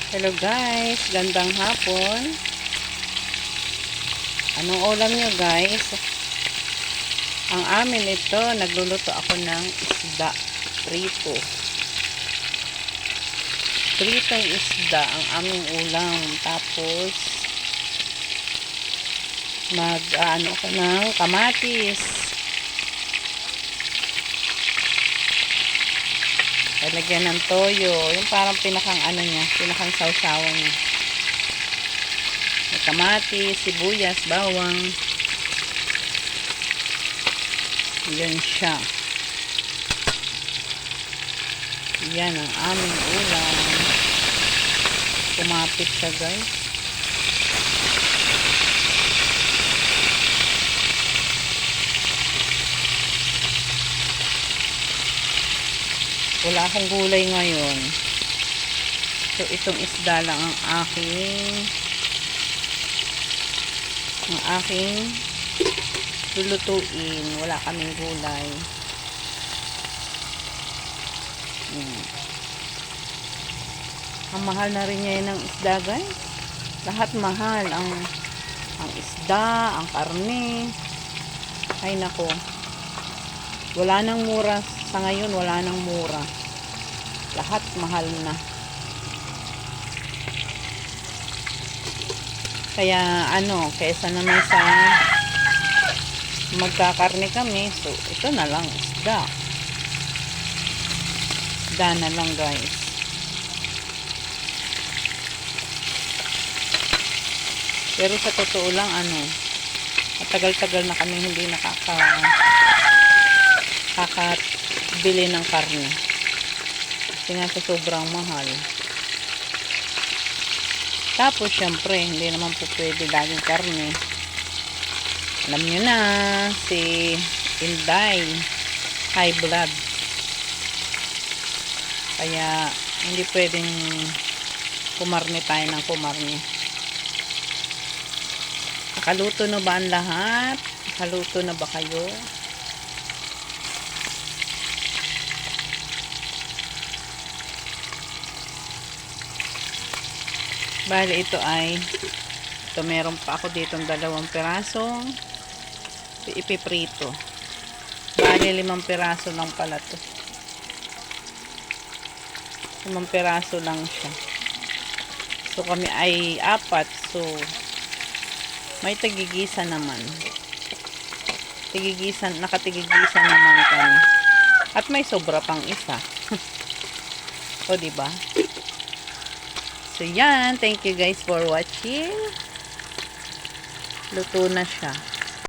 Hello guys, gandang hapon. Anong ulam nyo guys? Ang amin ito, nagluluto ako ng isda. Prito. Pritong isda ang aming ulam. Tapos, mag-ano ko ng kamatis. Lalagyan ng toyo. Yung parang pinakang ano niya, pinakang sausawan niya. May kamatis, sibuyas, bawang. Yan siya. Yan ang aming ulam. Kumapit siya guys. Wala akong gulay ngayon. So itong isda lang ang aking lulutuin. Wala kaming gulay. Ang mahal na rin niya ng isda guys. Lahat mahal. Ang isda, ang karne. Ay nako. Wala nang mura. Sa ngayon wala nang mura. Lahat mahal na. Kaya kaysa naman sa magkakarne kami, so ito na lang isda. Isda na lang guys. Pero sa totoo lang matagal-tagal na kami hindi nakakabili ng karne. Kasi nga sa sobrang mahal. Tapos syempre hindi naman po pwede laging karne. Alam nyo na, si Inday high blood, kaya hindi pwedeng kumarne tayo ng kumarne. Nakaluto na ba ang lahat? Nakaluto na ba kayo? Bali ito meron pa ako ditong 2 pirasong ipiprito. Bali 5 piraso lang pala to. 5 piraso lang siya. So kami ay 4. So may tigigisa naman. Nakatigigisa naman kami. At may sobra pang isa. O diba? So yan, thank you guys for watching. Luto na siya.